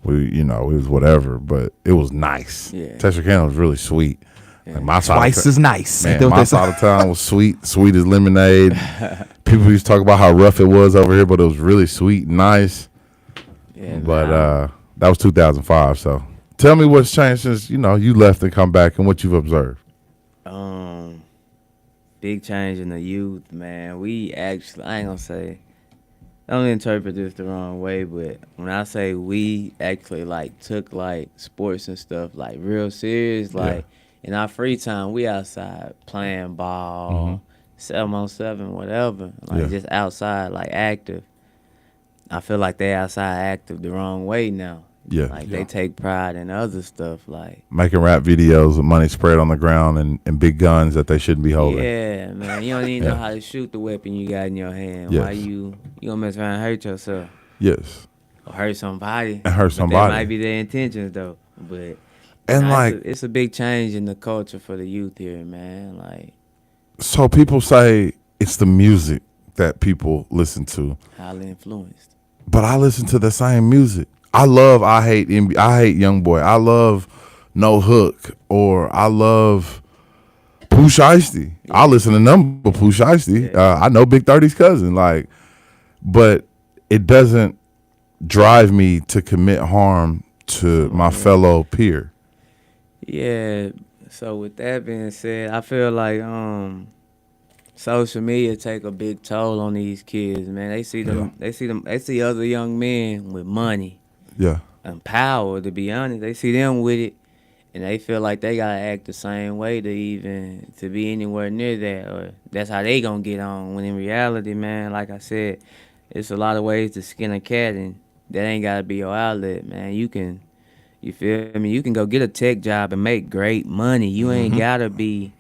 it was whatever, but it was nice. Yeah. Texarkana was really sweet. Yeah. Like my twice as nice. Man, my side of town was sweet as lemonade. People used to talk about how rough it was over here, but it was really sweet and nice. Yeah, but that was 2005. So tell me what's changed since you left and come back, and what you've observed. Big change in the youth, man. We actually, I ain't gonna say, don't interpret this the wrong way, but when I say we actually took sports and stuff real serious, in our free time, we outside playing ball, 7-on-7, whatever, just outside, active. I feel like they outside active the wrong way now. Yeah. They take pride in other stuff, making rap videos with money spread on the ground and big guns that they shouldn't be holding. Yeah, man. You don't even know how to shoot the weapon you got in your hand. Yes. Why you gonna mess around and hurt yourself? Yes. Or hurt somebody. And hurt somebody. That might be their intentions though. But it's a big change in the culture for the youth here, man. So people say it's the music that people listen to. Highly influenced. But I listen to the same music. I hate Youngboy. I love No Hook, or I love Pooh Shiesty. Yeah. I listen to number Pooh Shiesty. Yeah. I know Big 30's cousin, but it doesn't drive me to commit harm to my fellow peer. Yeah. So with that being said, I feel like social media take a big toll on these kids, man. They see other young men with money. Yeah. And power, to be honest. They see them with it, and they feel like they gotta act the same way to be anywhere near that, or that's how they gonna get on. When in reality, man, like I said, it's a lot of ways to skin a cat, and that ain't gotta be your outlet, man. You feel me? You can go get a tech job and make great money. You ain't gotta be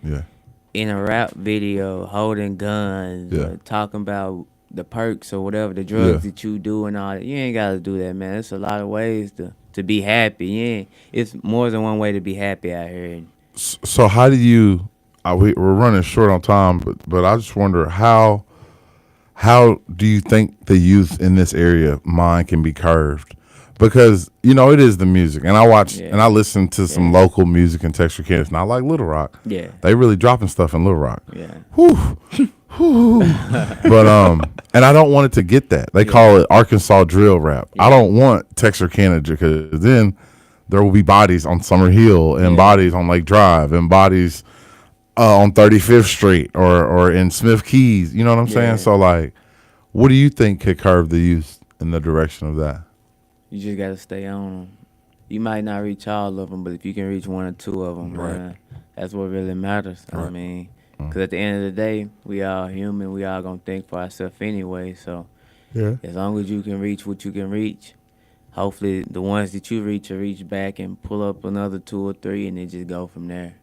in a rap video holding guns, or talking about the perks or whatever, the drugs that you do and all that. You ain't gotta do that, man. There's a lot of ways to be happy. It's more than one way to be happy out here. So how do you? We're running short on time, but I just wonder how how do you think the youth in this area mind can be curved? Because, you know, it is the music. And I watch and I listen to some local music in Texarkana. It's not like Little Rock. Yeah. They really dropping stuff in Little Rock. Yeah. Whew. But and I don't want it to get that. They call it Arkansas drill rap. I don't want Texarkana because then there will be bodies on Summer Hill and bodies on Lake Drive and bodies on 35th Street or in Smith Keys. You know what I'm saying? So like, what do you think could curve the youth in the direction of that? You just got to stay on them. You might not reach all of them, but if you can reach one or two of them, man, that's what really matters. I mean, because at the end of the day, we all human. We all going to think for ourselves anyway. So as long as you can reach what you can reach, hopefully the ones that you reach will reach back and pull up another 2 or 3 and then just go from there.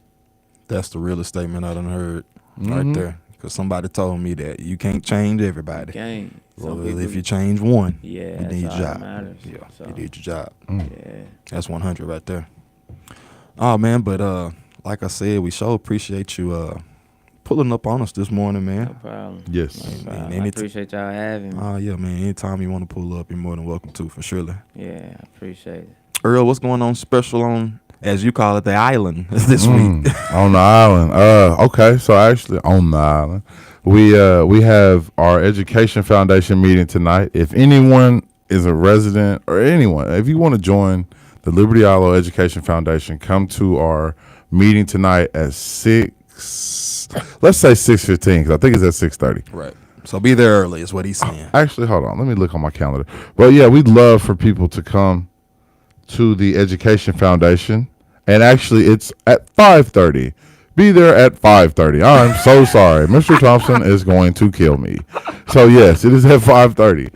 That's the realest statement I done heard right there. Because somebody told me that you can't change everybody. You can't. Well, if you change one, you that's need your all job. that matters. You need your job. Yeah. That's 100 right there. Oh, man, but like I said, we sure appreciate you pulling up on us this morning, man. No problem. Yes. I appreciate y'all having me. Oh, yeah, man. Anytime you want to pull up, you're more than welcome to, for surely. Yeah, I appreciate it. Earl, what's going on special on, as you call it, the island this week? On the island. Okay, so actually on the island, we have our Education Foundation meeting tonight. If anyone is a resident or anyone, if you want to join the Liberty Isle Education Foundation, come to our meeting tonight at 6. Let's say 6:15 because I think it's at 6:30. Right. So be there early is what he's saying. Actually, hold on. Let me look on my calendar. But yeah, we'd love for people to come to the Education Foundation, and actually it's at 5:30. Be there at 5:30. I'm so sorry. Mr. Thompson is going to kill me. So yes, it is at 5:30.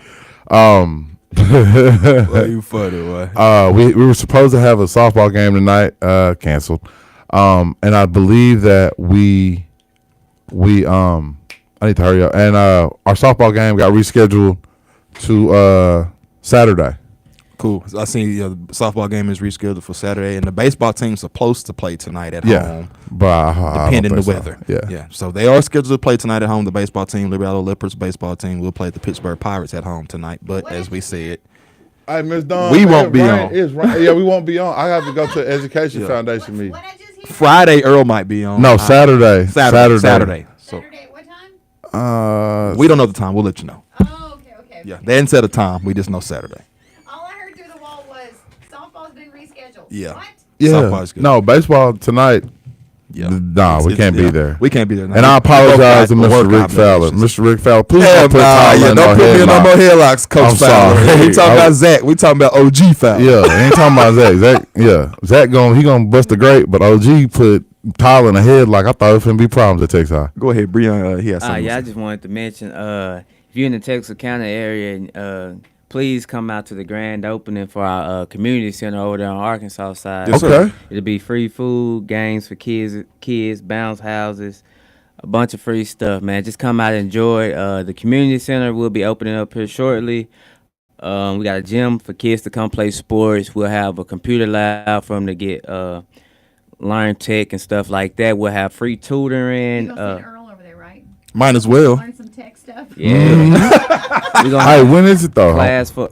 Well, you funny, boy. We were supposed to have a softball game tonight, canceled. And I believe that we I need to hurry up. And our softball game got rescheduled to Saturday. Cool. I seen the softball game is rescheduled for Saturday, and the baseball team's supposed to play tonight at home. But depending on the weather. Yeah. So they are scheduled to play tonight at home. The baseball team, Liberty Isle Leopards baseball team, will play the Pittsburgh Pirates at home tonight. But as we said, hey, Ms. Dawn, we won't be on. Yeah, we won't be on. I have to go to Education Foundation meeting. Friday, Earl might be on. No, Saturday. Saturday. So Saturday, what time? we don't know the time. We'll let you know. Oh, okay. Yeah, they didn't set a time. We just know Saturday. All I heard through the wall was softball's been rescheduled. Yeah. What? Yeah. No, baseball tonight. Yeah. Nah, we can't be there. We can't be there. And I apologize to Mr. Rick Fowler. Mr. Rick Fowler, please don't put don't put me in no more headlocks, Coach Fowler. We talking about Zach. We talking about OG Fowler. Yeah, ain't talking about Zach. Zach gonna bust the grape, but OG put Tyler in the head like I thought it was gonna be problems at Texas High. Go ahead, Breon. He has something. I just wanted to mention, if you're in the Texarkana area, please come out to the grand opening for our community center over there on Arkansas side. Yes, okay. It'll be free food, games for kids, bounce houses, a bunch of free stuff, man. Just come out and enjoy. The community center will be opening up here shortly. We got a gym for kids to come play sports. We'll have a computer lab for them to get learn tech and stuff like that. We'll have free tutoring. You're gonna send Earl over there, right? Might as well. Learn some tech stuff. Yeah. Hey, when is it though?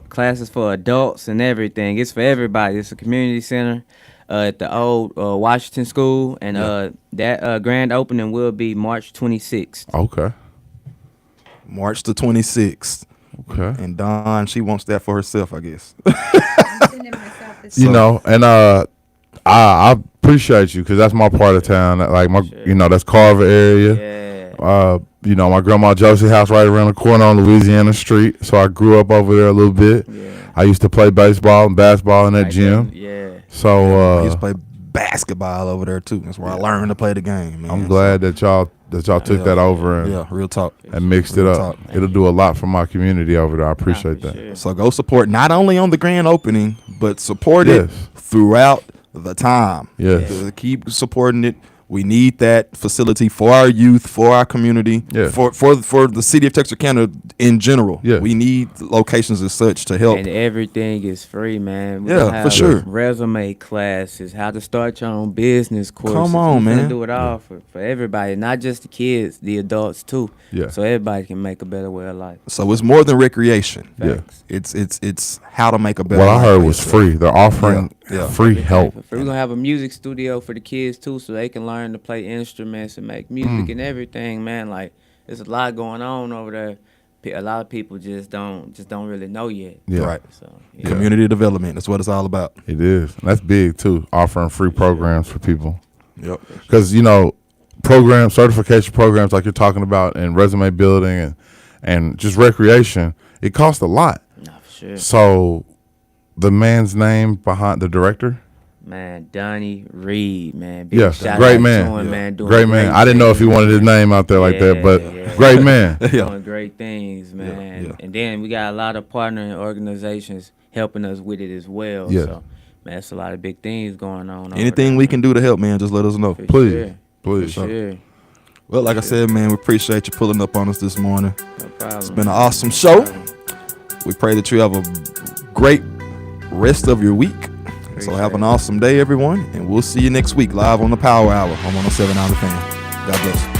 Classes for adults and everything. It's for everybody. It's a community center at the old Washington School, and that grand opening will be March 26th. Okay. March the 26th. Okay. And Dawn, she wants that for herself, I guess. You know, and I appreciate you because that's my part of town. Like that's Carver area. Yeah. My grandma Josie's house right around the corner on Louisiana Street. So I grew up over there a little bit. Yeah. I used to play baseball and basketball in that gym. Yeah. So I used to play basketball over there too. That's where I learned to play the game, man. I'm glad that y'all took that over and real talk and mixed it up. It'll do a lot for my community over there. I appreciate that. Sure. So go support not only on the grand opening, but support it throughout the time. Yes. Keep supporting it. We need that facility for our youth, for our community, for the city of Texarkana in general. Yeah. We need locations as such to help. And everything is free, man. We for sure. Resume classes, how to start your own business courses. Come on, man. Do it all for everybody, not just the kids, the adults too. Yeah. So everybody can make a better way of life. So it's more than recreation. Facts. Yeah. It's how to make a better life. What I heard was free. They're offering free help. We're gonna have a music studio for the kids too, so they can learn to play instruments and make music and everything, man. Like, there's a lot going on over there. A lot of people just don't really know yet. Yeah. Right. So community development, that's what it's all about. It is. And that's big too, offering free programs for people. Yep. Because, certification programs like you're talking about, and resume building and just recreation, it costs a lot. No, for sure. So the man's name behind the director? Man, Donnie Reed, man. Big shout great man. To him, man. Great man. I didn't know if he wanted his name out there like that, but great man. Doing great things, man. Yeah. And then we got a lot of partnering organizations helping us with it as well. Yeah. So, man, it's a lot of big things going on. Anything we can do to help, man, just let us know. Please. Sure. Please. For sure. Well, like I said, man, we appreciate you pulling up on us this morning. No problem. It's been an awesome show. We pray that you have a great rest of your week. So have an awesome day, everyone, and we'll see you next week live on the Power Hour on 107 out of the Fan. God bless.